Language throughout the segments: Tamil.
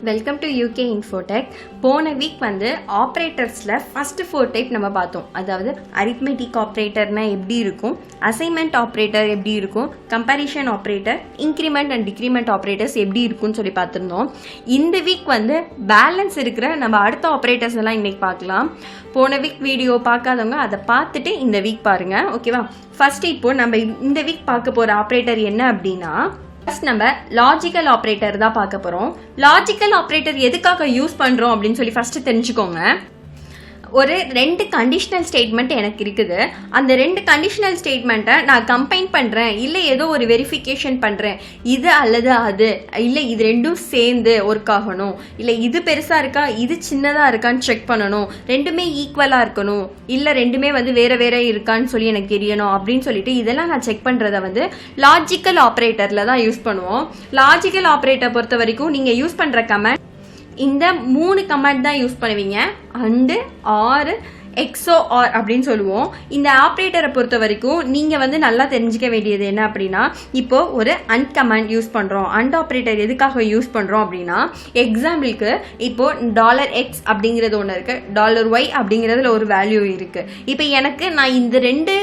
Welcome to UK Infotech. போன வீக் வந்து ஆப்ரேட்டர்ஸில் ஃபஸ்ட்டு 4 டைப் நம்ம பார்த்தோம். அதாவது அரித்மெட்டிக் ஆப்ரேட்டர்னா எப்படி இருக்கும், அசைன்மெண்ட் ஆப்ரேட்டர் எப்படி இருக்கும், comparison operator, increment and decrement operators எப்படி இருக்கும்னு சொல்லி பார்த்துருந்தோம். இந்த வீக் வந்து பேலன்ஸ் இருக்கிற நம்ம அடுத்த ஆப்ரேட்டர்ஸ் எல்லாம் இன்றைக்கி பார்க்கலாம். போன வீக் வீடியோ பார்க்காதவங்க அதை பார்த்துட்டு இந்த வீக் பாருங்கள், ஓகேவா? ஃபஸ்ட்டு இப்போது நம்ம இந்த வீக் பார்க்க போகிற ஆப்ரேட்டர் என்ன அப்படின்னா, ஃபர்ஸ்ட் நம்ம லாஜிக்கல் ஆப்ரேட்டர் தான் பார்க்க போகிறோம். லாஜிக்கல் ஆப்ரேட்டர் எதுக்காக யூஸ் பண்ணுறோம் அப்படின்னு சொல்லி ஃபஸ்ட்டு தெரிஞ்சுக்கோங்க. ஒரு 2 கண்டிஷனல் ஸ்டேட்மெண்ட் எனக்கு இருக்குது. அந்த 2 கண்டிஷனல் ஸ்டேட்மெண்ட்டை நான் கம்பைன் பண்ணுறேன், இல்லை ஏதோ ஒரு வெரிஃபிகேஷன் பண்ணுறேன். இது அல்லது அது, இல்லை இது ரெண்டும் சேர்ந்து ஒர்க் ஆகணும், இல்லை இது பெருசாக இருக்கா இது சின்னதாக இருக்கான்னு செக் பண்ணணும், ரெண்டுமே ஈக்குவலாக இருக்கணும், இல்லை ரெண்டுமே வந்து வேறு வேறு இருக்கான்னு சொல்லி எனக்கு தெரியணும் அப்படின்னு சொல்லிட்டு இதெல்லாம் நான் செக் பண்ணுறதை வந்து லாஜிக்கல் ஆப்ரேட்டரில் தான் யூஸ் பண்ணுவோம். லாஜிக்கல் ஆப்ரேட்டர் பொறுத்த வரைக்கும் நீங்கள் யூஸ் பண்ணுற கமெண்ட் இந்த 3 கமெண்ட் தான் யூஸ் பண்ணுவீங்க. அண்டு, ஆர், எக்ஸோ ஆர் அப்படின்னு சொல்லுவோம். இந்த ஆப்ரேட்டரை பொறுத்த வரைக்கும் நீங்கள் வந்து நல்லா தெரிஞ்சிக்க வேண்டியது என்ன அப்படின்னா, இப்போது ஒரு அண்ட் கமெண்ட் யூஸ் பண்ணுறோம். அண்ட் ஆப்ரேட்டர் எதுக்காக யூஸ் பண்ணுறோம் அப்படின்னா, எக்ஸாம்பிளுக்கு இப்போது $x அப்படிங்கிறது ஒன்று இருக்குது, $y அப்படிங்கிறதுல ஒரு வேல்யூ இருக்குது. இப்போ எனக்கு நான் இந்த 2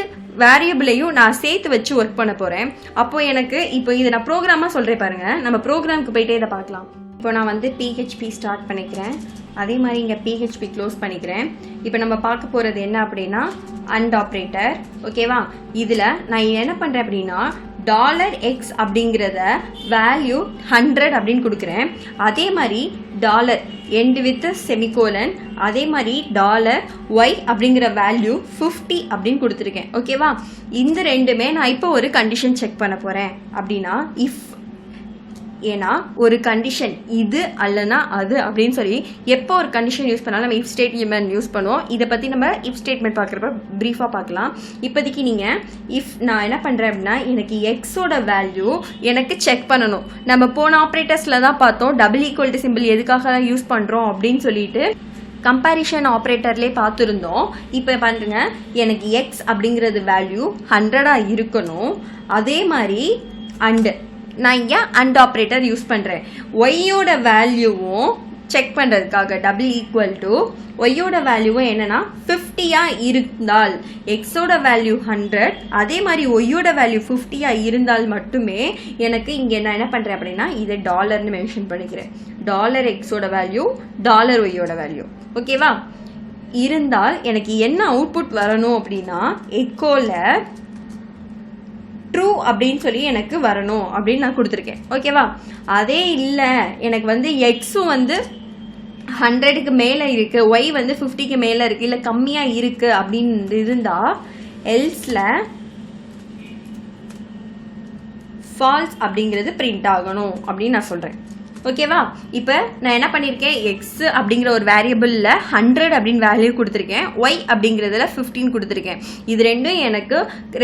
வேரியபிளையும் நான் சேர்த்து வச்சு ஒர்க் பண்ண போகிறேன். அப்போது எனக்கு இப்போ இதை நான் ப்ரோக்ராமாக சொல்கிறேன் பாருங்கள். நம்ம ப்ரோக்ராமுக்கு போயிட்டே இதை பார்க்கலாம். இப்போ நான் வந்து PHP ஸ்டார்ட் பண்ணிக்கிறேன், அதே மாதிரி இங்கே PHP க்ளோஸ் பண்ணிக்கிறேன். இப்போ நம்ம பார்க்க போகிறது என்ன அப்படின்னா அண்ட் ஆப்ரேட்டர், ஓகேவா? இதில் நான் என்ன பண்ணுறேன் அப்படின்னா $x அப்படிங்கிறத வேல்யூ 100 அப்படின்னு கொடுக்குறேன். அதே மாதிரி end with செமிகோலன், அதே மாதிரி $y அப்படிங்கிற வேல்யூ 50 அப்படின்னு கொடுத்துருக்கேன், ஓகேவா? இந்த ரெண்டுமே நான் இப்போ ஒரு கண்டிஷன் செக் பண்ண போகிறேன். அப்படின்னா இஃப், ஏன்னா ஒரு கண்டிஷன் இது அல்லனா அது அப்படின்னு சொல்லி எப்போ ஒரு கண்டிஷன் யூஸ் பண்ணாலும் நம்ம இஃப் ஸ்டேட்மெண்ட் யூஸ் பண்ணுவோம். இதை பற்றி நம்ம இஃப் ஸ்டேட்மெண்ட் பார்க்குறப்ப ப்ரீஃபாக பார்க்கலாம். இப்போதைக்கு நீங்கள் இஃப் நான் என்ன பண்ணுறேன் அப்படின்னா, எனக்கு எக்ஸோட வேல்யூ எனக்கு செக் பண்ணணும். நம்ம போன ஆப்ரேட்டர்ஸில் தான் பார்த்தோம் == சிம்பிள் எதுக்காக யூஸ் பண்ணுறோம் அப்படின்னு சொல்லிட்டு கம்பேரிஷன் ஆப்ரேட்டர்லேயே பார்த்துருந்தோம். இப்போ பாருங்க, எனக்கு எக்ஸ் அப்படிங்கிறது வேல்யூ 100 இருக்கணும். அதே மாதிரி அண்டு, நான் இங்கே அண்ட் ஆப்ரேட்டர் யூஸ் பண்ணுறேன். ஒய்யோட வேல்யூவும் செக் பண்ணுறதுக்காக =, ஒய்யோட வேல்யூவும் என்னென்னா 50 இருந்தால், எக்ஸோட வேல்யூ 100, அதே மாதிரி ஒய்யோட வேல்யூ 50 இருந்தால் மட்டுமே எனக்கு இங்கே நான் என்ன பண்ணுறேன் அப்படின்னா இதை டாலர்னு மென்ஷன் பண்ணிக்கிறேன். $xோட வேல்யூ, $yயோட வேல்யூ, ஓகேவா? இருந்தால் எனக்கு என்ன அவுட்புட் வரணும் அப்படின்னா எக்கோவில் ட்ரூ அப்படின்னு சொல்லி எனக்கு வரணும் அப்படின்னு நான் கொடுத்துருக்கேன், ஓகேவா? அதே இல்லை எனக்கு வந்து எக்ஸும் வந்து 100க்கு மேலே இருக்குது, ஒய் வந்து 50க்கு மேலே இருக்குது, இல்லை கம்மியாக இருக்குது அப்படின்னு இருந்தால் எல்ஸில் ஃபால்ஸ் அப்படிங்கிறது பிரிண்ட் ஆகணும் அப்படின்னு நான் சொல்கிறேன், ஓகேவா? இப்போ நான் என்ன பண்ணியிருக்கேன், எக்ஸ் அப்படிங்கிற ஒரு வேரியபிளில் 100 அப்படின்னு வேல்யூ கொடுத்துருக்கேன், ஒய் அப்படிங்கிறதுல 15 கொடுத்துருக்கேன். இது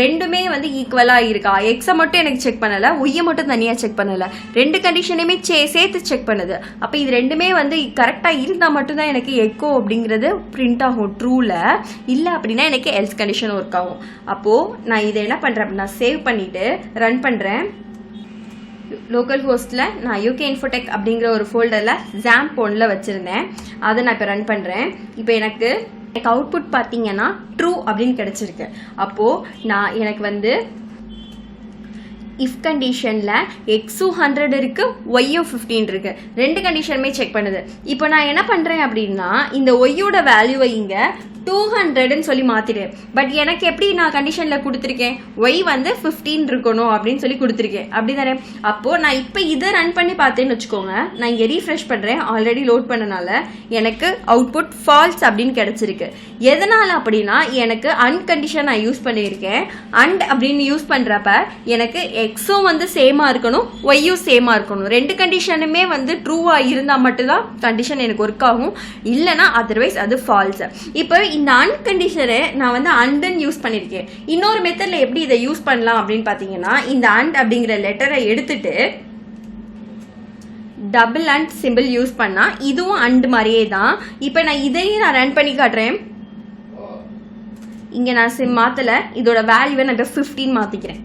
ரெண்டுமே வந்து ஈக்குவலாக இருக்கா? எக்ஸை மட்டும் எனக்கு செக் பண்ணலை, ஒய்யை மட்டும் தனியாக செக் பண்ணலை, 2 கண்டிஷனையுமே சேர்த்து செக் பண்ணுது. அப்போ இது ரெண்டுமே வந்து கரெக்டாக இருந்தால் மட்டும்தான் எனக்கு எக்கோ அப்படிங்கிறது பிரிண்ட் ஆகும் ட்ரூவில். இல்லை அப்படின்னா எனக்கு எல்ஸ் கண்டிஷன் ஒர்க் ஆகும். அப்போது நான் இதை என்ன பண்ணுறேன் அப்படின்னா சேவ் பண்ணிவிட்டு ரன் பண்ணுறேன். லோக்கல் ஹோஸ்ட்டில் நான் யூகே இன்ஃபோடெக் அப்படிங்கிற ஒரு ஃபோல்டரில் XAMPP 1ல் வச்சுருந்தேன். அதை நான் இப்போ ரன் பண்ணுறேன். இப்போ எனக்கு அவுட்புட் பார்த்தீங்கன்னா ட்ரூ அப்படின்னு கிடச்சிருக்கு. அப்போது எனக்கு வந்து இஃப் கண்டிஷனில் எக்ஸும் 100 இருக்குது, ஒய்யும் 15 இருக்குது, 2 கண்டிஷனுமே செக் பண்ணுது. இப்போ நான் என்ன பண்ணுறேன் அப்படின்னா இந்த ஒய்யோட வேல்யூவை இங்கே 200ன்னு சொல்லி மாற்றிடுறேன். பட் எனக்கு எப்படி நான் கண்டிஷனில் கொடுத்துருக்கேன், ஒய் வந்து 15 இருக்கணும் அப்படின்னு சொல்லி கொடுத்துருக்கேன், அப்படி தானே? அப்போது நான் இப்போ இதை ரன் பண்ணி பார்த்தேன்னு வச்சுக்கோங்க. நான் இங்கே ரீஃப்ரெஷ் பண்ணுறேன், ஆல்ரெடி லோட் பண்ணனால எனக்கு அவுட்புட் ஃபால்ஸ் அப்படின்னு கிடச்சிருக்கு. எதனால் அப்படின்னா எனக்கு அண்ட் கண்டிஷன் நான் யூஸ் பண்ணியிருக்கேன். அண்ட் அப்படின்னு யூஸ் பண்ணுறப்ப எனக்கு எக்ஸும் வந்து சேமாக இருக்கணும், ஒய்யும் சேமாக இருக்கணும். 2 கண்டிஷனுமே வந்து ட்ரூவாக இருந்தால் மட்டும்தான் கண்டிஷன் எனக்கு ஒர்க் ஆகும், இல்லைனா அதர்வைஸ் அது ஃபால்ஸ். இப்போ இந்த அண்ட் கண்டிஷனை நான் வந்து அண்டுன்னு யூஸ் பண்ணியிருக்கேன். இன்னொரு மெத்தடில் எப்படி இதை யூஸ் பண்ணலாம் அப்படின்னு பார்த்தீங்கன்னா, இந்த அண்ட் அப்படிங்கிற லெட்டரை எடுத்துட்டு டபுள் அண்ட் சிம்பிள் யூஸ் பண்ணால் இதுவும் அண்ட் மாதிரியே தான். இப்போ நான் இதையும் நான் ரன் பண்ணி காட்டுறேன். இங்கே நான் மாற்றலை, இதோட வேல்யூவை நான் இப்போ 15 மாற்றிக்கிறேன்.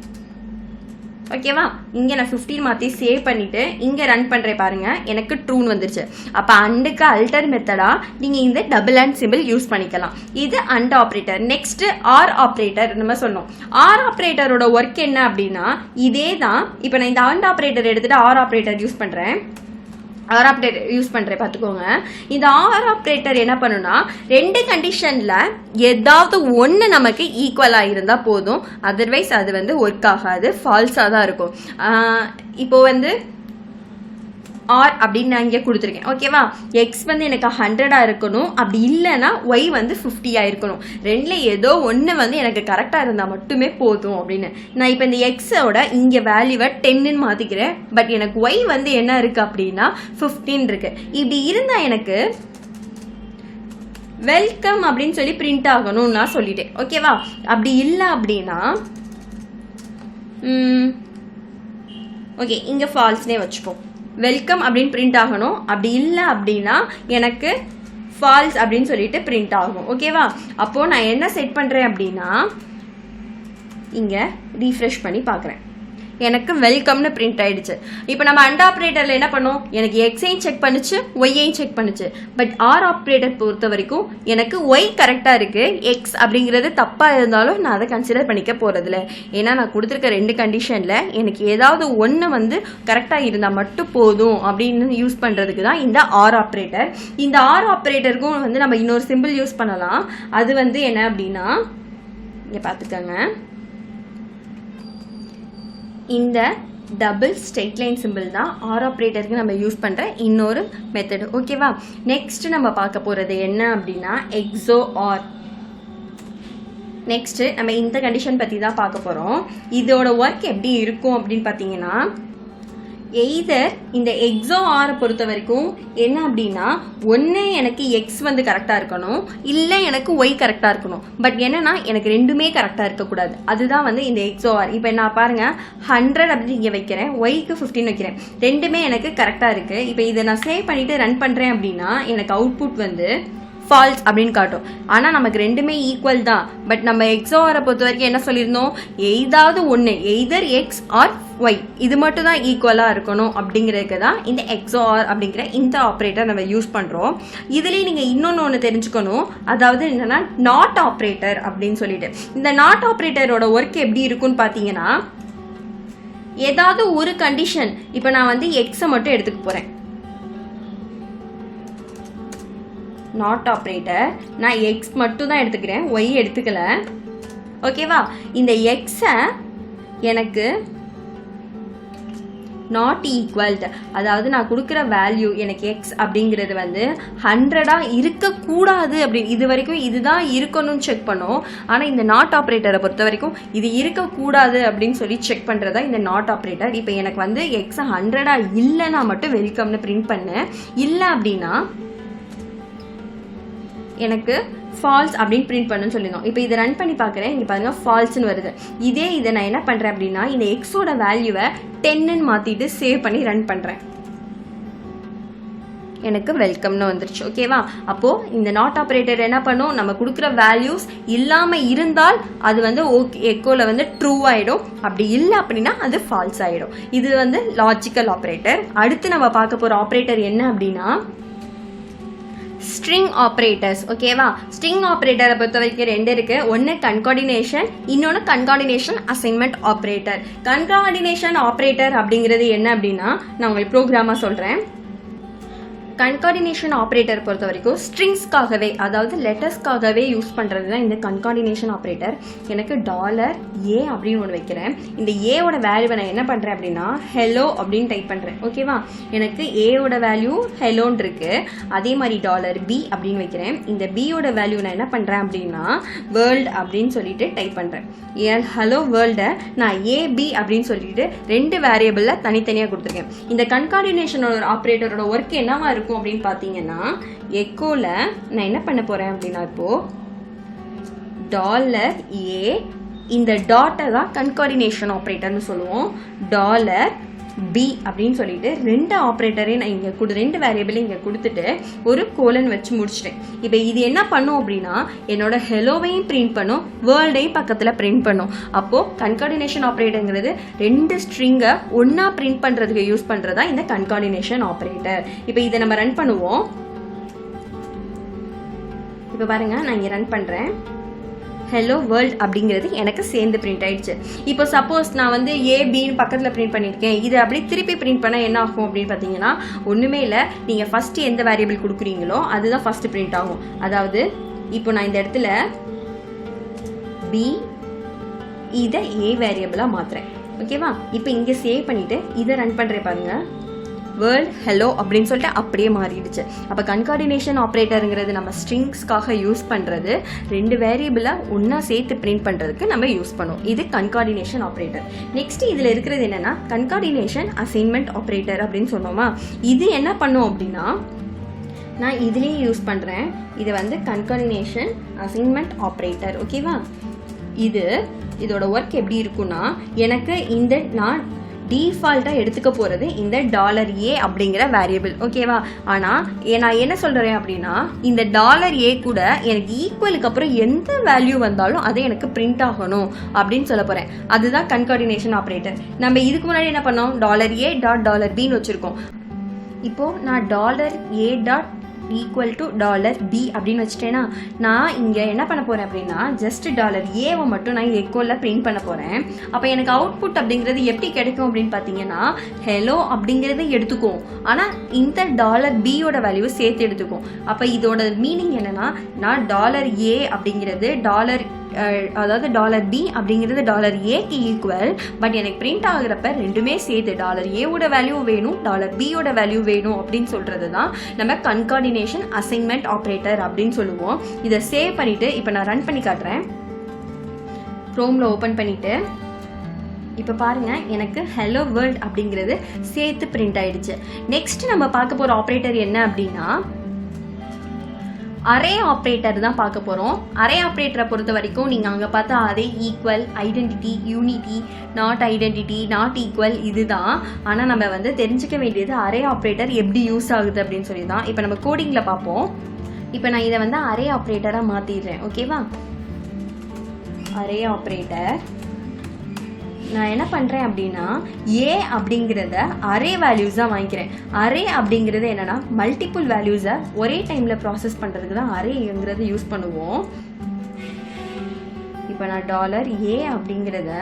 ஓகேவா, இங்கே நான் 15 மாற்றி சேவ் பண்ணிவிட்டு இங்கே ரன் பண்ணுறேன் பாருங்கள், எனக்கு ட்ரூன்னு வந்துருச்சு. அப்போ அண்டுக்கு அல்டர் மெத்தடாக நீங்கள் இந்த டபுள் அண்ட் சிம்பிள் யூஸ் பண்ணிக்கலாம். இது and operator. Next R operator நம்ம சொன்னோம். ஆர் ஆப்ரேட்டரோட ஒர்க் என்ன அப்படின்னா இதே தான். இப்போ நான் இந்த அண்ட் ஆப்ரேட்டர் எடுத்துகிட்டு ஆர் ஆப்ரேட்டர் யூஸ் பண்ணுறேன். ஆர் ஆப்ரேட்டர் யூஸ் பண்ணுறேன் பார்த்துக்கோங்க. இந்த ஆர் ஆப்ரேட்டர் என்ன பண்ணுன்னா 2 கண்டிஷனில் ஏதாவது ஒன்று நமக்கு ஈக்குவலாக இருந்தால் போதும், அதர்வைஸ் அது வந்து ஒர்க் ஆகாது, ஃபால்ஸாக தான் இருக்கும். இப்போ வந்து ஆர் அப்படின்னு நான் இங்கே கொடுத்துருக்கேன். ஓகேவா, எக்ஸ் வந்து எனக்கு 100 இருக்கணும், அப்படி இல்லைன்னா ஒய் வந்து 50 இருக்கணும். ரெண்டில் ஏதோ ஒன்று வந்து எனக்கு கரெக்டாக இருந்தால் மட்டுமே போதும் அப்படின்னு. நான் இப்போ இந்த எக்ஸோட இங்கே வேல்யூவை 10ன்னு மாற்றிக்கிறேன். பட் எனக்கு ஒய் வந்து என்ன இருக்குது அப்படின்னா 15 இருக்கு. இப்படி இருந்தால் எனக்கு வெல்கம் அப்படின்னு சொல்லி பிரிண்ட் ஆகணும்னு நான் சொல்லிட்டேன். ஓகேவா, அப்படி இல்லை அப்படின்னா ஓகே இங்கே ஃபால்ஸ்னே வச்சுப்போம். வெல்கம் அப்படின்னு பிரிண்ட் ஆகணும், அப்படி இல்லை அப்படின்னா எனக்கு ஃபால்ஸ் அப்படின்னு சொல்லிட்டு பிரிண்ட் ஆகும். ஓகேவா, அப்போது நான் என்ன செட் பண்ணுறேன் அப்படின்னா இங்கே ரீஃப்ரெஷ் பண்ணி பார்க்குறேன், எனக்கு வெல்கம்னு பிரிண்ட் ஆயிடுச்சு. இப்போ நம்ம அண்ட் ஆப்ரேட்டரில் என்ன பண்ணோம், எனக்கு எக்ஸையும் செக் பண்ணுச்சு, ஒய்யையும் செக் பண்ணுச்சு. பட் ஆர் ஆப்ரேட்டர் பொறுத்த வரைக்கும் எனக்கு ஒய் கரெக்டாக இருக்குது, எக்ஸ் அப்படிங்கிறது தப்பாக இருந்தாலும் நான் அதை கன்சிடர் பண்ணிக்க போகிறதில்ல. ஏன்னா நான் கொடுத்துருக்க 2 கண்டிஷனில் எனக்கு ஏதாவது ஒன்று வந்து கரெக்டாக இருந்தால் மட்டும் போதும் அப்படின்னு யூஸ் பண்ணுறதுக்கு தான் இந்த ஆர் ஆப்ரேட்டர். இந்த ஆர் ஆப்ரேட்டருக்கும் வந்து நம்ம இன்னொரு சிம்பிள் யூஸ் பண்ணலாம். அது வந்து என்ன அப்படின்னா இங்கே பார்த்துக்கோங்க, இந்த டபுள் ஸ்ட்ரெயிட் லைன் சிம்பிள் தான் ஆர் ஆப்ரேட்டருக்கு நம்ம யூஸ் பண்ணுற இன்னொரு மெத்தடு. ஓகேவா, நெக்ஸ்ட் நம்ம பார்க்க போகிறது என்ன அப்படின்னா எக்ஸோ ஆர். நெக்ஸ்ட்டு நம்ம இந்த கண்டிஷன் பற்றி தான் பார்க்க போகிறோம். இதோட ஒர்க் எப்படி இருக்கும் அப்படின்னு பார்த்தீங்கன்னா எய்தர் இந்த எக்ஸோ ஆரை பொறுத்த வரைக்கும் என்ன அப்படின்னா ஒன்று எனக்கு எக்ஸ் வந்து கரெக்டாக இருக்கணும், இல்லை எனக்கு ஒய் கரெக்டாக இருக்கணும். பட் என்னன்னா எனக்கு ரெண்டுமே கரெக்டாக இருக்கக்கூடாது. அதுதான் வந்து இந்த எக்ஸோ ஆர். இப்போ நான் பாருங்கள் 100 அப்படின்னு இங்கே வைக்கிறேன், ஒய்க்கு 15 வைக்கிறேன், ரெண்டுமே எனக்கு கரெக்டாக இருக்குது. இப்போ இதை நான் சேவ் பண்ணிவிட்டு ரன் பண்ணுறேன் அப்படின்னா எனக்கு அவுட்புட் வந்து ஃபால்ஸ் அப்படின்னு காட்டும். ஆனால் நமக்கு ரெண்டுமே ஈக்குவல் தான். பட் நம்ம எக்ஸோ ஆரை பொறுத்த வரைக்கும் என்ன சொல்லியிருந்தோம், ஏதாவது ஒன்று எய்தர் எக்ஸ் ஆர் ஒய் இது மட்டும் தான் ஈக்குவலாக இருக்கணும் அப்படிங்கிறதுக்கு தான் இந்த எக்ஸோ ஆர் அப்படிங்கிற இந்த ஆப்ரேட்டர் நம்ம யூஸ் பண்ணுறோம். இதுலேயே நீங்கள் இன்னொன்று தெரிஞ்சுக்கணும், அதாவது என்னென்னா நாட் ஆப்ரேட்டர் அப்படின்னு சொல்லிட்டு. இந்த நாட் ஆப்ரேட்டரோட ஒர்க் எப்படி இருக்குன்னு பார்த்தீங்கன்னா ஏதாவது ஒரு கண்டிஷன், இப்போ நான் வந்து எக்ஸை மட்டும் எடுத்துக்க போகிறேன், நாட் ஆப்ரேட்டர் நான் எக்ஸ் மட்டும் தான் எடுத்துக்கிறேன், ஒய் எடுத்துக்கல. ஓகேவா, இந்த எக்ஸை எனக்கு நாட் ஈக்குவல், அதாவது நான் கொடுக்குற வேல்யூ எனக்கு எக்ஸ் அப்படிங்கிறது வந்து 100 இருக்கக்கூடாது அப்படின்னு இது வரைக்கும் இதுதான் இருக்கணும்னு செக் பண்ணோம். ஆனால் இந்த நாட் ஆப்ரேட்டரை பொறுத்த வரைக்கும் இது இருக்கக்கூடாது அப்படின்னு சொல்லி செக் பண்ணுறதா இந்த நாட் ஆப்ரேட்டர். இப்போ எனக்கு வந்து எக்ஸ் 100 இல்லைன்னா மட்டும் வெல்கம்னு பிரிண்ட் பண்ணேன், இல்லை அப்படின்னா எனக்கு ஃபால்ஸ் அப்படின்னு பிரிண்ட் பண்ணுன்னு சொல்லியிருந்தோம். இப்போ இதை ரன் பண்ணி பார்க்குறேன், இங்கே பாருங்கள் ஃபால்ஸ்ன்னு வருது. இதை நான் என்ன பண்ணுறேன் அப்படின்னா இந்த எக்ஸோட வேல்யூவை 10ன்னு மாற்றிட்டு சேவ் பண்ணி ரன் பண்ணுறேன், எனக்கு வெல்கம்னு வந்துருச்சு. ஓகேவா, அப்போது இந்த நாட் ஆப்ரேட்டர் என்ன பண்ணும், நம்ம கொடுக்குற வேல்யூஸ் இல்லாமல் இருந்தால் அது வந்து ஓகே எக்கோவில் வந்து ட்ரூ ஆகிடும், அப்படி இல்லை அப்படின்னா அது ஃபால்ஸ் ஆகிடும். இது வந்து லாஜிக்கல் ஆப்ரேட்டர். அடுத்து நம்ம பார்க்க போகிற ஆப்ரேட்டர் என்ன அப்படின்னா ஸ்ட்ரிங் ஆப்ரேட்டர்ஸ். ஓகேவா, ஸ்ட்ரிங் ஆப்ரேட்டரை பொறுத்த வரைக்கும் 2 இருக்குது. ஒன்று கன்கார்டினேஷன், இன்னொன்று concatenation assignment operator. Concatenation operator அப்படிங்கிறது என்ன அப்படின்னா நான் உங்களுக்கு ப்ரோக்ராமாக சொல்கிறேன். கன்கார்டினேஷன் ஆப்ரேட்டர் பொறுத்த வரைக்கும் ஸ்ட்ரிங்ஸ்க்காகவே, அதாவது லெட்டர்ஸ்க்காகவே யூஸ் பண்ணுறது தான் இந்த கன்கார்டினேஷன் ஆப்ரேட்டர். எனக்கு $A அப்படின்னு ஒன்று வைக்கிறேன். இந்த ஏவோட வேல்யூவை நான் என்ன பண்ணுறேன் அப்படின்னா ஹெலோ அப்படின்னு டைப் பண்ணுறேன். ஓகேவா, எனக்கு ஏவோட வேல்யூ ஹெலோன்னு இருக்குது. அதே மாதிரி $B அப்படின்னு வைக்கிறேன். இந்த பியோட வேல்யூ நான் என்ன பண்ணுறேன் அப்படின்னா வேர்ல்டு அப்படின்னு சொல்லிட்டு டைப் பண்ணுறேன். ஹலோ வேர்ல்டை நான் AB அப்படின்னு சொல்லிட்டு 2 வேரியபிளில் தனித்தனியாக கொடுத்துருக்கேன். இந்த கன்கார்டினேஷனோட ஆப்ரேட்டரோட ஒர்க் என்னவா இருக்கும் அப்படின்னு பார்த்தீங்கன்னா எக்கோல நான் என்ன பண்ண போறேன் அப்படின்னா இப்போ $A இந்த டாட்டை தான் கன்கார்டினேஷன் ஆப்ரேட்டர்னு சொல்லுவோம். பி அப்படின்னு சொல்லிட்டு ரெண்டு ஆப்ரேட்டரையும் நான் இங்கே ரெண்டு வேரியபிளையும் இங்கே கொடுத்துட்டு ஒரு கோலன் வச்சு முடிச்சிட்டேன். இப்போ இது என்ன பண்ணும் அப்படின்னா என்னோட ஹெலோவையும் பிரிண்ட் பண்ணும், வேர்ல்டையும் பக்கத்தில் பிரிண்ட் பண்ணும். அப்போது கன்கார்டினேஷன் ஆப்ரேட்டருங்கிறது ரெண்டு ஸ்ட்ரிங்கை ஒன்றா பிரிண்ட் பண்ணுறதுக்கு யூஸ் பண்ணுறதா இந்த கன்கார்டினேஷன் ஆப்ரேட்டர். இப்போ இதை நம்ம ரன் பண்ணுவோம். இப்போ பாருங்கள், நான் இங்கே ரன் பண்ணுறேன். ஹலோ வேர்ல்ட் அப்படிங்கிறது எனக்கு சேர்ந்து பிரிண்ட் ஆயிடுச்சு. இப்போ சப்போஸ் நான் வந்து ஏபின்னு பக்கத்தில் பிரிண்ட் பண்ணியிருக்கேன், இதை அப்படி திருப்பி பிரிண்ட் பண்ணால் என்ன ஆகும் அப்படின்னு பார்த்தீங்கன்னா ஒன்றுமே இல்லை. நீங்கள் ஃபஸ்ட்டு எந்த வேரியபிள் கொடுக்குறீங்களோ அதுதான் ஃபஸ்ட்டு பிரிண்ட் ஆகும். அதாவது இப்போ நான் இந்த இடத்துல பி இதை ஏ வேரியபிளாக மாற்றுறேன். ஓகேவா? இப்போ இங்கே சேவ் பண்ணிவிட்டு இதை ரன் பண்ணுறேன் பாருங்கள். வேர்ல்ட் ஹலோ அப்படின்னு சொல்லிட்டு அப்படியே மாறிடுச்சு. அப்போ கன்கார்டினேஷன் ஆப்ரேட்டருங்கிறது நம்ம ஸ்ட்ரிங்ஸ்க்காக யூஸ் பண்ணுறது, ரெண்டு வேரியபிளை ஒன்றா சேர்த்து பிரிண்ட் பண்ணுறதுக்கு நம்ம யூஸ் பண்ணுவோம். இது கன்கார்டினேஷன் ஆப்ரேட்டர். நெக்ஸ்ட் இதில் இருக்கிறது என்னென்னா கன்கார்டினேஷன் அசைன்மெண்ட் ஆப்ரேட்டர் அப்படின்னு சொன்னோமா. இது என்ன பண்ணும் அப்படின்னா நான் இதுலேயே யூஸ் பண்ணுறேன். இது வந்து கன்கார்டினேஷன் அசைன்மெண்ட் ஆப்ரேட்டர். ஓகேவா? இதோட ஒர்க் எப்படி இருக்குன்னா எனக்கு நான் டிஃபால்ட்டாக எடுத்துக்க போகிறது இந்த $A அப்படிங்கிற வேரியபிள். ஓகேவா? ஆனால் நான் என்ன சொல்கிறேன் அப்படின்னா இந்த $A கூட எனக்கு ஈக்குவலுக்கு அப்புறம் எந்த வேல்யூ வந்தாலும் அதை எனக்கு பிரிண்ட் ஆகணும் அப்படின்னு சொல்ல போகிறேன். அதுதான் கன்கார்டினேஷன் ஆப்ரேட்டர். நம்ம இதுக்கு முன்னாடி என்ன பண்ணோம், $A.$Bன்னு வச்சுருக்கோம். இப்போது நான் $A. ஈக்குவல் டு $B அப்படின்னு வச்சுட்டேன்னா நான் இங்கே என்ன பண்ண போகிறேன் அப்படின்னா ஜஸ்ட் $Aவை மட்டும் நான் எக்கோவில் பிரிண்ட் பண்ண போகிறேன். அப்போ எனக்கு அவுட்புட் அப்படிங்கிறது எப்படி கிடைக்கும் அப்படின்னு பார்த்தீங்கன்னா ஹெலோ அப்படிங்கிறத எடுத்துக்கும், ஆனால் இந்த $Bயோட வேல்யூ சேர்த்து எடுத்துக்கும். அப்போ இதோட மீனிங் என்னென்னா நான் $A அப்படிங்கிறது அதாவது $B அப்படிங்கிறது $Aக்கு ஈக்குவல், பட் எனக்கு பிரிண்ட் ஆகுறப்ப ரெண்டுமே சேர்த்து $Aவோட வேல்யூ வேணும், $Bயோட வேல்யூ வேணும் அப்படின்னு சொல்கிறது தான் நம்ம கன்கார்டினேஷன் அசைன்மெண்ட் ஆப்ரேட்டர் அப்படின்னு சொல்லுவோம். இதை சேவ் பண்ணிவிட்டு இப்போ நான் ரன் பண்ணி காட்டுறேன். க்ரோமில் ஓப்பன் பண்ணிவிட்டு இப்போ பாருங்கள், எனக்கு ஹலோ வேர்ல்ட் அப்படிங்கிறது சேர்த்து பிரிண்ட் ஆயிடுச்சு. நெக்ஸ்ட் நம்ம பார்க்க போகிற ஆப்ரேட்டர் என்ன அப்படின்னா அரே ஆப்ரேட்டர் தான் பார்க்க போகிறோம். அரே ஆப்ரேட்டரை பொறுத்த வரைக்கும் நீங்கள் அங்கே பார்த்தா array equal, identity, unity, not identity, not equal இதுதான். ஆனால் நம்ம வந்து தெரிஞ்சுக்க வேண்டியது அரே ஆப்ரேட்டர் எப்படி யூஸ் ஆகுது அப்படின்னு சொல்லி தான். இப்போ நம்ம கோடிங்கில் பார்ப்போம். இப்போ நான் இதை வந்து அரே ஆப்ரேட்டராக மாற்றிடுறேன். ஓகேவா? அரே ஆப்ரேட்டர் நான் என்ன பண்ணுறேன் அப்படின்னா ஏ அப்படிங்கிறத அரே வேல்யூஸாக வாங்கிக்கிறேன். அரே அப்படிங்கிறது என்னென்னா மல்டிபிள் வேல்யூஸை ஒரே டைமில் ப்ராசஸ் பண்ணுறதுக்கு தான் அரேங்கிறத யூஸ் பண்ணுவோம். இப்போ நான் $A அப்படிங்கிறத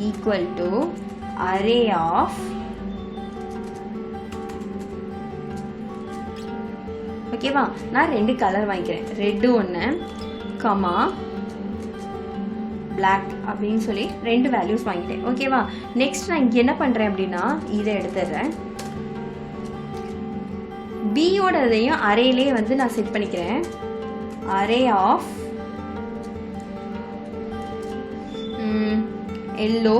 ஈக்குவல் டு அரே ஆஃப், ஓகேவா? நான் 2 கலர் வாங்கிக்கிறேன், ரெட்டு ஒன்று கமா பிளாக் அப்படின்னு சொல்லி 2 வேல்யூஸ் வாங்கிட்டேன். ஓகேவா? நெக்ஸ்ட் நான் இங்கே என்ன பண்ணுறேன் அப்படின்னா இதை எடுத்துடுறேன். பியோட இதையும் அரேலே வந்து நான் செட் பண்ணிக்கிறேன். Array of yellow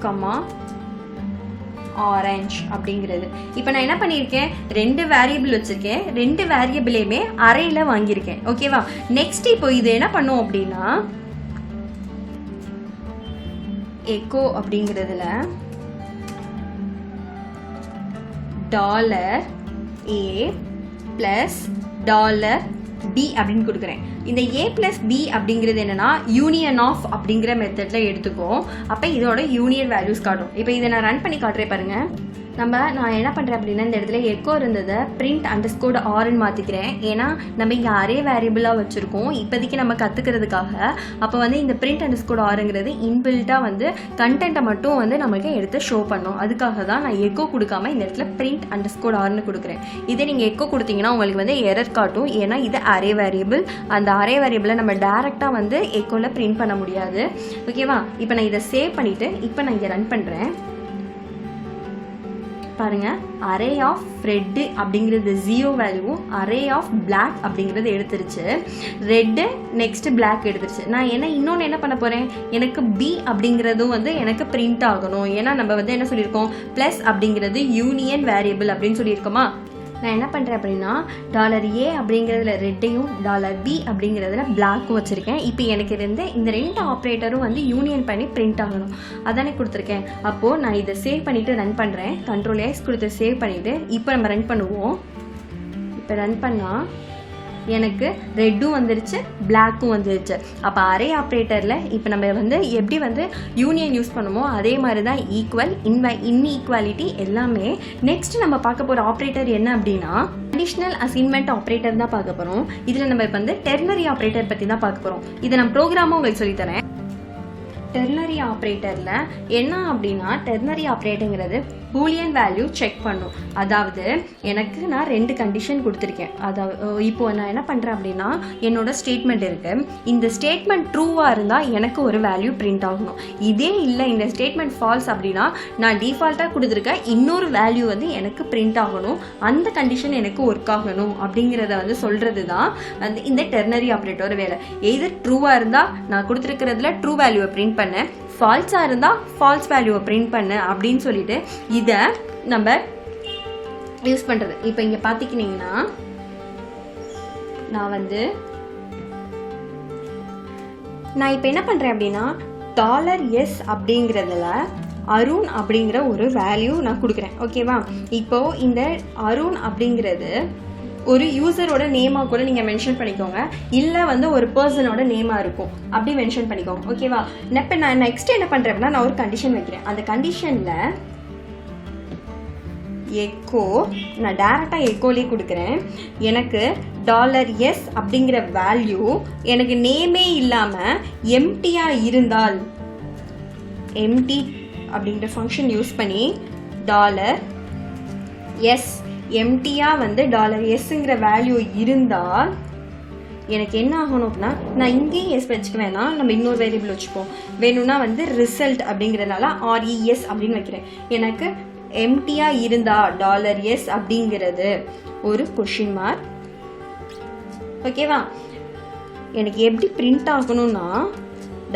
comma orange அப்படிங்கிறது. இப்போ நான் என்ன பண்ணியிருக்கேன், 2 வேரியபிள் வச்சுருக்கேன், 2 வேரியபிளையுமே அரேல வாங்கியிருக்கேன். ஓகேவா? நெக்ஸ்ட் இப்போ இது என்ன பண்ணும் அப்படின்னா எக்கோ அப்படிங்கிறதுல $A ப்ளஸ் $B அப்படின்னு கொடுக்குறேன். இந்த A ப்ளஸ் B அப்படிங்கிறது என்னன்னா யூனியன் ஆஃப் அப்படிங்கிற மெத்தடில் எடுத்துக்கும். அப்போ இதோட யூனியன் வேல்யூஸ் காட்டும். இப்போ இதை நான் ரன் பண்ணி காட்டுறேன் பாருங்கள். நான் என்ன பண்ணுறேன் அப்படின்னா இந்த இடத்துல எக்கோ இருந்ததை print underscore ஆர்ன்னு மாற்றிக்கிறேன். ஏன்னா நம்ம இங்கே அரே வேரியபிளாக வச்சுருக்கோம் இப்போதைக்கு நம்ம கற்றுக்கிறதுக்காக. அப்போ வந்து இந்த print underscore ஆருங்கிறது இன்பில்ட்டாக வந்து கண்டென்ட்டை மட்டும் வந்து நமக்கு எடுத்து ஷோ பண்ணோம். அதுக்காக தான் நான் எக்கோ கொடுக்காம இந்த இடத்துல print underscore ஆர்ன்னு கொடுக்குறேன். இதே நீங்கள் எக்கோ கொடுத்தீங்கன்னா உங்களுக்கு வந்து எரர் காட்டும். ஏன்னா இது அரே வேரியபிள். அந்த அரே வேரியபிளை நம்ம டேரெக்டாக வந்து எக்கோவில் பிரிண்ட் பண்ண முடியாது. ஓகேவா? இப்போ நான் இதை சேவ் பண்ணிவிட்டு இப்போ நான் இங்கே ரன் பண்ணுறேன். பாருங்கள், அரே ஆஃப் ரெட்டு அப்படிங்கிறது 0 வேல்யூ, அரே ஆஃப் பிளாக் அப்படிங்கிறது எடுத்துருச்சு. ரெட்டு நெக்ஸ்ட்டு பிளாக் எடுத்துருச்சு. நான் இன்னொன்று என்ன பண்ண போகிறேன், எனக்கு பி அப்படிங்கிறதும் வந்து எனக்கு பிரிண்ட் ஆகணும். ஏன்னா நம்ம வந்து என்ன சொல்லியிருக்கோம், ப்ளஸ் அப்படிங்கிறது யூனியன் வேரியபிள் அப்படின்னு சொல்லியிருக்கோமா. நான் என்ன பண்ணுறேன் அப்படின்னா $A அப்படிங்கிறதுல ரெட்டையும் $B அப்படிங்கிறதுல பிளாக்கும் வச்சுருக்கேன். இப்போ எனக்கு இந்த 2 ஆப்ரேட்டரும் வந்து யூனியன் பண்ணி பிரிண்ட் ஆகணும், அதானே கொடுத்துருக்கேன். அப்போது நான் இதை சேவ் பண்ணிவிட்டு ரன் பண்ணுறேன். Ctrl+X கொடுத்து சேவ் பண்ணிவிட்டு இப்போ நம்ம ரன் பண்ணுவோம். இப்போ ரன் பண்ணால் எனக்கு ரெட்டும் வந்துருச்சு, பிளாக்கும் வந்துருச்சு. அப்போ அரே ஆப்ரேட்டரில் இப்போ நம்ம வந்து எப்படி வந்து யூனியன் யூஸ் பண்ணுமோ அதே மாதிரி தான் ஈக்குவல், இன்இக்வாலிட்டி எல்லாமே. நெக்ஸ்ட் நம்ம பார்க்க போகிற ஆப்ரேட்டர் என்ன அப்படின்னா கண்டிஷனல் அசைன்மெண்ட் ஆப்ரேட்டர் தான் பார்க்க போகிறோம். இதில் நம்ம இப்போ வந்து டெர்னரி ஆப்ரேட்டர் பற்றி தான் பார்க்க போகிறோம். இதை நான் ப்ரோக்ராமும் உங்களுக்கு சொல்லித்தரேன். டெர்னரி ஆப்ரேட்டரில் என்ன அப்படின்னா டெர்னரி ஆப்ரேட்டருங்கிறது பூலியன் வேல்யூ செக் பண்ணும். அதாவது எனக்கு நான் 2 கண்டிஷன் கொடுத்துருக்கேன். அதாவது இப்போ நான் என்ன பண்ணுறேன் அப்படின்னா என்னோட ஸ்டேட்மெண்ட் இருக்குது. இந்த ஸ்டேட்மெண்ட் ட்ரூவாக இருந்தால் எனக்கு ஒரு வேல்யூ பிரிண்ட் ஆகணும். இதே இல்லை இந்த ஸ்டேட்மெண்ட் ஃபால்ஸ் அப்படின்னா நான் டிஃபால்ட்டாக கொடுத்துருக்க இன்னொரு வேல்யூ வந்து எனக்கு பிரிண்ட் ஆகணும். அந்த கண்டிஷன் எனக்கு ஒர்க் ஆகணும் அப்படிங்கிறத வந்து சொல்கிறது தான் வந்து இந்த டெர்னரி ஆப்ரேட்டர் வேலை. எது ட்ரூவாக இருந்தால் நான் கொடுத்துருக்கிறதுல ட்ரூ வேல்யூவை பிரிண்ட் பண்ண, ஃபால்ஸாக இருந்தால் ஃபால்ஸ் வேல்யூவை பிரிண்ட் பண்ணு அப்படின்னு சொல்லிட்டு இதை நம்ம யூஸ் பண்ணுறது. இப்போ இங்கே பார்த்துக்கிட்டிங்கன்னா நான் இப்போ என்ன பண்ணுறேன் அப்படின்னா $S அப்படிங்கிறதுல அருண் அப்படிங்கிற ஒரு வேல்யூ நான் கொடுக்குறேன். ஓகேவா? இப்போது இந்த அருண் அப்படிங்கிறது ஒரு யூசரோட நேமாக கூட நீங்கள் மென்ஷன் பண்ணிக்கோங்க, இல்லை வந்து ஒரு பர்சனோட நேமாக இருக்கும், அப்படி மென்ஷன் பண்ணிக்கோங்க. ஓகேவா? இப்போ நான் நெக்ஸ்ட் என்ன பண்ணுறேன் அப்படின்னா நான் ஒரு கண்டிஷன் வைக்கிறேன். அந்த கண்டிஷனில் எக்கோ, நான் டேரெக்டாக எக்கோலேயே கொடுக்குறேன். எனக்கு $S அப்படிங்கிற வேல்யூ எனக்கு நேமே இல்லாமல் எம்டியாக இருந்தால், எம்டி அப்படிங்கிற ஃபங்க்ஷன் யூஸ் பண்ணி $S எம்டியாக வந்து $Sங்கிற வேல்யூ இருந்தால் எனக்கு என்ன ஆகணும் அப்படின்னா நான் இங்கேயும் எஸ் வச்சுக்க வேணாம், நம்ம இன்னொரு வேரியபிள் வச்சுப்போம். வேணும்னா வந்து ரிசல்ட் அப்படிங்கிறதுனால RES அப்படின்னு வைக்கிறேன். எனக்கு எம்டியாக இருந்தால் $S அப்படிங்கிறது ஒரு கொஷின் மார்க். ஓகேவா? எனக்கு எப்படி பிரிண்ட் ஆகணும்னா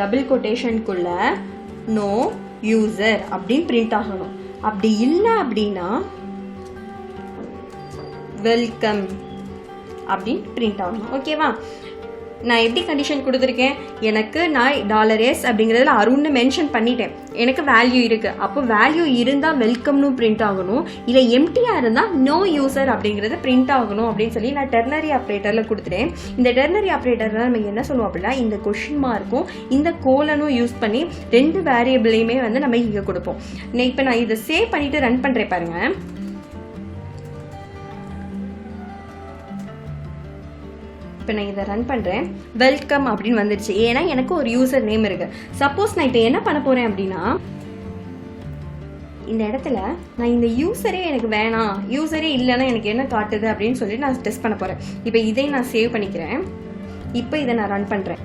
டபுள் கொட்டேஷனுக்குள்ள நோ யூசர் அப்படின்னு பிரிண்ட் ஆகணும். அப்படி இல்லை அப்படின்னா வெல்கம் அப்படின்னு பிரிண்ட் ஆகணும். ஓகேவா? நான் எப்படி கண்டிஷன் கொடுத்துருக்கேன், எனக்கு நான் $S அப்படிங்கிறதுல அருண்னு மென்ஷன் பண்ணிட்டேன், எனக்கு வேல்யூ இருக்குது. அப்போ வேல்யூ இருந்தால் வெல்கம்னு பிரிண்ட் ஆகணும், இல்லை எம்டியாக இருந்தால் நோ யூசர் அப்படிங்கிறது பிரிண்ட் ஆகணும் அப்படின்னு சொல்லி நான் டெர்னரி ஆப்ரேட்டரில் கொடுத்துட்டேன். இந்த டெர்னரி ஆப்ரேட்டரில் நம்ம என்ன சொல்லுவோம் அப்படின்னா இந்த கொஷின் மார்க்கும் இந்த கோலனும் யூஸ் பண்ணி 2 வேரியபிளையுமே வந்து நம்ம இங்கே கொடுப்போம். இப்போ நான் இதை சேவ் பண்ணிவிட்டு ரன் பண்ணுறேன் பாருங்கள். இப்போ நான் இதை ரன் பண்ணுறேன். வெல்கம் அப்படின்னு வந்துடுச்சு, ஏன்னா எனக்கு ஒரு யூசர் நேம் இருக்குது. சப்போஸ் நான் இப்போ என்ன பண்ண போகிறேன் அப்படின்னா இந்த இடத்துல நான் இந்த யூசரே எனக்கு வேணாம், யூசரே இல்லைன்னா எனக்கு என்ன காட்டுது அப்படின்னு சொல்லிட்டு நான் டெஸ்ட் பண்ண போகிறேன். இப்போ இதை நான் சேவ் பண்ணிக்கிறேன். இப்போ இதை நான் ரன் பண்ணுறேன்.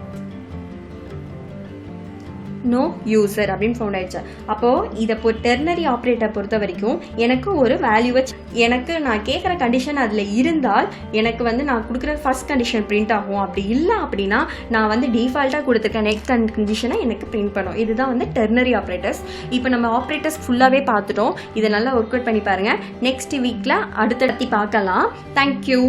நோ யூசர் அப்படின்னு ஃபவுண்ட் ஆயிடுச்சு. அப்போது இதை டெர்னரி ஆப்ரேட்டர் பொறுத்த வரைக்கும் எனக்கு ஒரு வேல்யூவை, எனக்கு நான் கேட்குற கண்டிஷன் அதில் இருந்தால் எனக்கு வந்து நான் கொடுக்குற ஃபர்ஸ்ட் கண்டிஷன் பிரிண்ட் ஆகும். அப்படி இல்லை அப்படின்னா நான் வந்து டிஃபால்ட்டாக கொடுத்துருக்க நெக்ஸ்ட் கண்டிஷனை எனக்கு பிரிண்ட் பண்ணும். இதுதான் வந்து டெர்னரி ஆப்ரேட்டர்ஸ். இப்போ நம்ம ஆப்ரேட்டர்ஸ் ஃபுல்லாகவே பார்த்துட்டோம். இதை நல்லா ஒர்க் அவுட் பண்ணி பாருங்கள். நெக்ஸ்ட் வீக்கில் அடுத்தடுத்து பார்க்கலாம். தேங்க்யூ.